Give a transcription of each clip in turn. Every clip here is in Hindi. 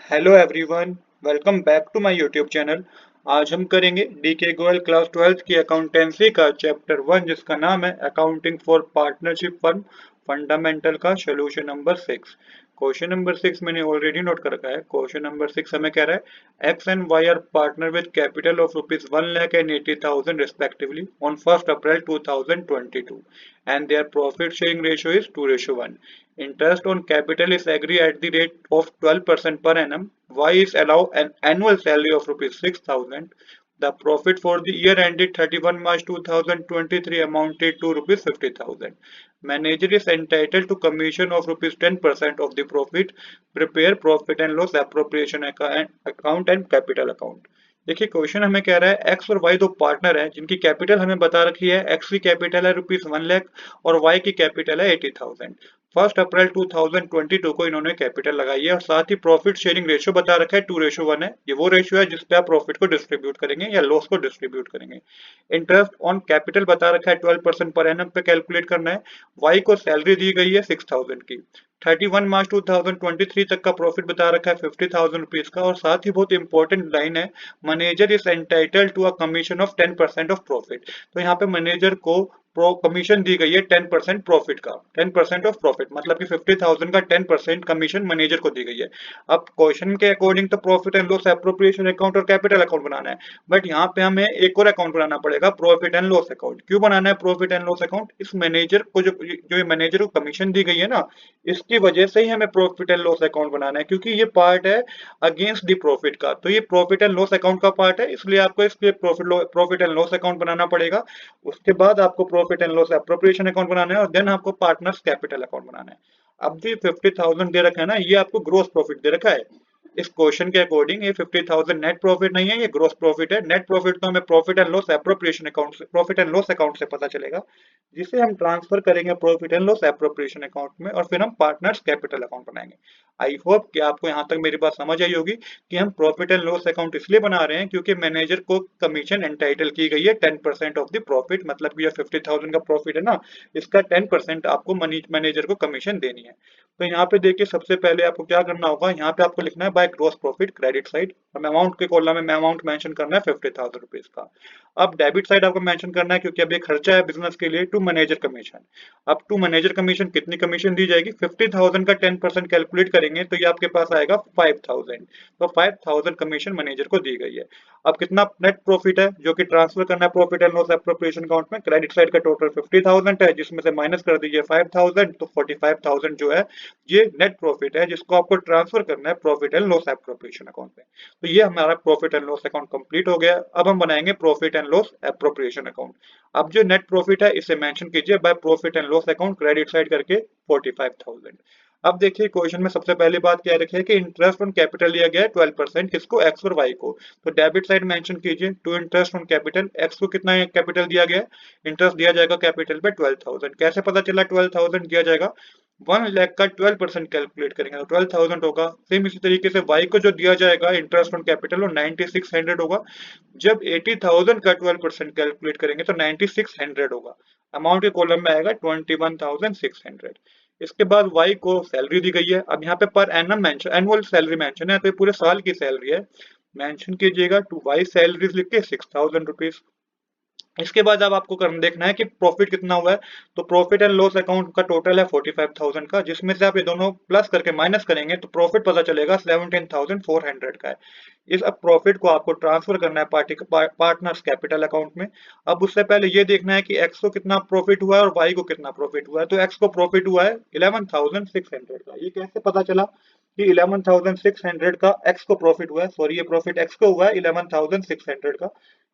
Hello everyone, welcome back to my YouTube channel. आज हम करेंगे डीके गोयल क्लास 12th की अकाउंटेंसी का चैप्टर 1 जिसका नाम है accounting for partnership firm fundamental का सोल्यूशन नंबर 6। क्वेश्चन नंबर 6 मैंने ऑलरेडी नोट कर रखा है। क्वेश्चन नंबर 6 हमें कह रहा है x and y are partner with capital of rupees 1,80,000 respectively on 1st April 2022 and their profit sharing ratio is 2:1. Interest on capital is agreed at the rate of 12% per annum. Y is allowed an annual salary of rupees 6,000. The profit for the year ended 31 March 2023 amounted to rupees 50,000. Manager is entitled to commission of rupees 10% of the profit. Prepare profit and loss appropriation account and capital account. देखिए क्वेश्चन हमें कह रहा है एक्स और वाई दो पार्टनर हैं जिनकी कैपिटल हमें बता रखी है। एक्स की कैपिटल है रुपीज 1 लाख और वाई की कैपिटल है 80,000। 1 अप्रैल 2022 को इन्होंने कैपिटल लगाई है और साथ ही प्रॉफिट शेयरिंग रेशियो बता रखा है 2:1 है। ये वो रेशियो है जिसपे आप प्रॉफिट को डिस्ट्रीब्यूट करेंगे या लॉस को डिस्ट्रीब्यूट करेंगे। इंटरेस्ट ऑन कैपिटल बता रखा है 12% पर एनम पे कैलकुलेट करना है। वाई को सैलरी दी गई है 6,000 की। 31 मार्च 2023 तक का प्रॉफिट बता रखा है 50,000 रुपीज का और साथ ही बहुत इंपॉर्टेंट लाइन है manager is entitled to a commission of 10% of profit. तो यहाँ पे मैनेजर को प्रो कमीशन दी गई है 10% प्रॉफिट का। 10% ऑफ प्रॉफिट मतलब कि 50,000 का 10% कमीशन मैनेजर को दी गई है। अब क्वेश्चन के अकॉर्डिंग तो profit and loss appropriation account और कैपिटल अकाउंट बनाना है, बट यहाँ पे हमें एक और अकाउंट बनाना पड़ेगा, प्रॉफिट एंड लॉस अकाउंट। क्यों बनाना है प्रॉफिट एंड लॉस अकाउंट? इस मैनेजर को जो मैनेजर को कमीशन दी गई है ना, इसकी वजह से ही हमें प्रॉफिट एंड लॉस अकाउंट बनाना है, क्योंकि ये पार्ट है अगेंस्ट दी प्रॉफिट का। तो ये प्रॉफिट एंड लॉस अकाउंट का पार्ट है, इसलिए आपको इसके प्रॉफिट एंड लॉस अकाउंट बनाना पड़ेगा। उसके बाद आपको profit and loss appropriation account बनाना है और देन आपको पार्टनर्स कैपिटल अकाउंट बनाना है। अब जो 50,000 दे रखा है ना, ये आपको ग्रोस प्रॉफिट दे रखा है। इस क्वेश्चन के अकॉर्डिंग ये 50,000 नेट प्रॉफिट नहीं है, ये ग्रोस प्रॉफिट है। नेट प्रॉफिट तो हमें profit and loss appropriation account से, प्रॉफिट एंड लॉस अकाउंट से पता चलेगा, जिसे हम ट्रांसफर करेंगे profit and loss appropriation account में और फिर हम पार्टनर्स कैपिटल अकाउंट बनाएंगे। आई होप कि आपको यहाँ तक मेरी बात समझ आई होगी कि हम प्रॉफिट एंड लॉस अकाउंट इसलिए बना रहे हैं क्योंकि मैनेजर को कमीशन एंटाइटल की गई है 10% ऑफ द प्रॉफिट। मतलब कि ये 50,000 का प्रॉफिट है ना, इसका 10% आपको मैनेजर को कमीशन देनी है। तो यहाँ पे देखिए सबसे पहले आपको क्या करना होगा, यहाँ पे आपको लिखना है by gross profit credit side. हम अमाउंट के कॉलम में अमाउंट मेंशन करना है 50,000 रुपीज का। अब डेबिट साइड आपको मेंशन करना है क्योंकि अब ये खर्चा है बिजनेस के लिए, टू मैनेजर कमीशन। अब टू मैनेजर कमीशन कितनी कमीशन दी जाएगी? 50,000 का 10% कैलकुलेट करेंगे तो ये आपके पास आएगा 5,000। तो 5,000 कमीशन मैनेजर को दी गई है। अब कितना नेट प्रॉफिट है जो कि ट्रांसफर करना है profit and loss appropriation account में? क्रेडिट साइड का टोटल 50,000 है जिसमें से माइनस कर दीजिए 5,000, तो 45,000 जो है ये नेट प्रॉफिट है जिसको आपको ट्रांसफर करना है profit and loss appropriation account में। तो ये हमारा profit and loss account complete हो गया। अब हम बनाएंगे profit and loss appropriation account. अब जो नेट प्रॉफिट है इसे मेंशन कीजिए by profit and loss account credit side करके 45,000। अब देखिए क्वेश्चन में सबसे पहली बात क्या रखी है कि इंटरेस्ट ऑन कैपिटल लिया गया है 12%, किसको? एक्स और वाई को। तो डेबिट साइड मेंशन कीजिए to interest on capital. X को कितना कैपिटल दिया गया है? इंटरेस्ट दिया जाएगा कैपिटल पे 12,000। कैसे पता चला 12,000 दिया जाएगा? 1 लाख का 12% कैलकुलेट करेंगे तो 12,000 होगा। सेम इसी तरीके से वाई को जो दिया जाएगा इंटरेस्ट ऑन कैपिटल वो 9600 होगा। जब 80,000 का 12% कैलकुलेट करेंगे तो 9600 होगा। अमाउंट के कॉलम में आएगा 21,600। इसके बाद वाई को सैलरी दी गई है। अब यहाँ पे per annum mention, annual salary mention है तो ये पूरे साल की सैलरी है। मेंशन कीजिएगा टू वाई सैलरीज लिख के 6,000 रुपीज। इसके बाद अब आपको करना देखना है कि प्रॉफिट कितना हुआ है। तो प्रॉफिट एंड लॉस अकाउंट का टोटल है 45,000 का, जिसमें से आप ये दोनों प्लस करके माइनस करेंगे तो प्रॉफिट पता चलेगा 17,400 का है। इस अब प्रॉफिट को आपको ट्रांसफर करना है पार्टनर्स कैपिटल अकाउंट में। अब उससे पहले ये देखना है कि एक्स को कितना प्रॉफिट हुआ है और वाई को कितना प्रॉफिट हुआ है। तो एक्स को प्रॉफिट हुआ है 11,600 का। ये कैसे पता चला कि 11,600 का एक्स को प्रॉफिट हुआ है? सॉरी, ये प्रॉफिट एक्स को हुआ है 11,600 का।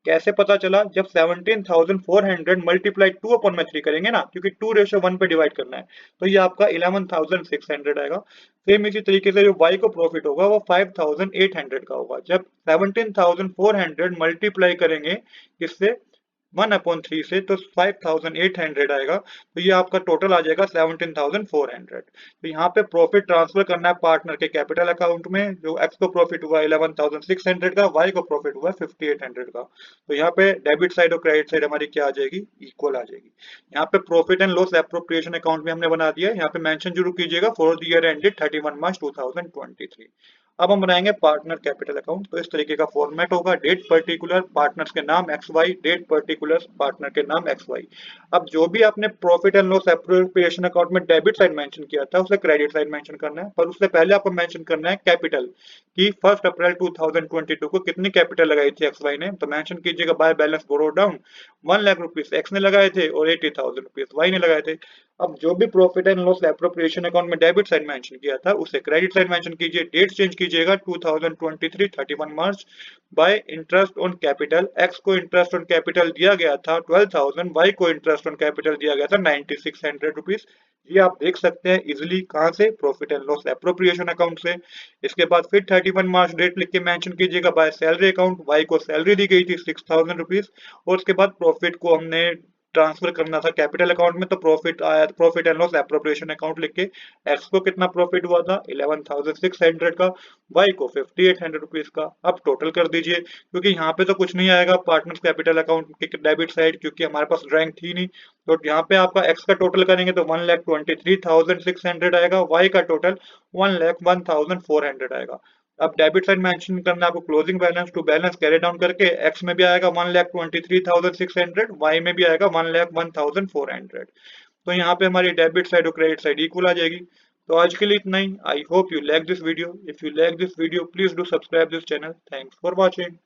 कैसे पता चला? जब 17,400 मल्टीप्लाई 2/3 करेंगे ना, क्योंकि 2:1 पे डिवाइड करना है, तो ये आपका 11,600 आएगा। सेम इसी तरीके से जो वाई को प्रॉफिट होगा वो 5,800 का होगा। जब 17,400 मल्टीप्लाई करेंगे किससे? 1/3 से, तो 5,800 आएगा। तो ये आपका टोटल आ जाएगा 17,400। तो यहाँ पे प्रॉफिट ट्रांसफर करना है पार्टनर के कैपिटल अकाउंट में। जो एक्स को प्रॉफिट हुआ 11,600 का, वाई को प्रॉफिट हुआ 5,800 का। तो यहाँ पे डेबिट साइड और क्रेडिट साइड हमारी क्या आ जाएगी? इक्वल आ जाएगी। यहाँ पे profit and loss appropriation account भी हमने बना दिया है। यहाँ पे मेंशन जरूर कीजिएगा फॉर द ईयर एंडेड 31 मार्च 2023। अब हम बनाएंगे पार्टनर कैपिटल अकाउंट। तो इस तरीके का फॉर्मेट होगा, डेट पर्टिकुलर पार्टनर्स के नाम x y, date particular partner के नाम एक्स वाई। अब जो भी आपने profit and loss appropriation account में डेबिट साइड मेंशन किया था उसे क्रेडिट साइड मेंशन करना है, पर उससे पहले आपको मेंशन करना है कैपिटल कि 1 अप्रैल 2022 को कितनी कैपिटल लगाई थी एक्स वाई ने। तो मेंशन कीजिएगा by balance brought down 1 lakh rupees x ने लगाए थे और 80,000 रुपीज वाई ने लगाए थे। अब जो भी profit and loss appropriation account में डेबिट साइड मेंशन किया था उसे क्रेडिट साइड मेंशन कीजिए, डेट चेंज कीजिएगा 2023 31 March. By interest on capital, x को इंटरेस्ट ऑन कैपिटल दिया गया था 12,000, वाई को इंटरेस्ट ऑन कैपिटल दिया गया था 9600 रुपीज। ये आप देख सकते हैं इजिली कहां से, profit and loss appropriation account से। इसके बाद फिर 31 मार्च डेट लिख के मेंशन कीजिएगा बाय सैलरी अकाउंट, वाई को सैलरी दी गई थी 6000 रुपीज और उसके बाद प्रॉफिट को हमने ट्रांसफर करना था कैपिटल अकाउंट में, तो प्रॉफिट आया, profit and loss appropriation account लिख के एक्स को कितना प्रॉफिट हुआ था 11,600 का, वाई को 5800 रुपीज का। अब टोटल कर दीजिए, क्योंकि यहाँ पे तो कुछ नहीं आएगा पार्टनर्स कैपिटल अकाउंट के डेबिट साइड, क्योंकि हमारे पास ड्राइंग थी नहीं। तो यहाँ पे आपका एक्स का टोटल करेंगे तो 1,23,600 आएगा, वाई का टोटल 1,01,400 आएगा। अब डेबिट साइड मेंशन करना है आपको closing balance to balance carry down करके, एक्स में भी आएगा 1,23,600, वाई में भी आएगा 1,01,400। तो यहाँ पे हमारी डेबिट साइड और क्रेडिट साइड इक्वल आ जाएगी। तो आज के लिए इतना ही। I hope you like this video. If you like this video please do subscribe this channel. Thanks for watching.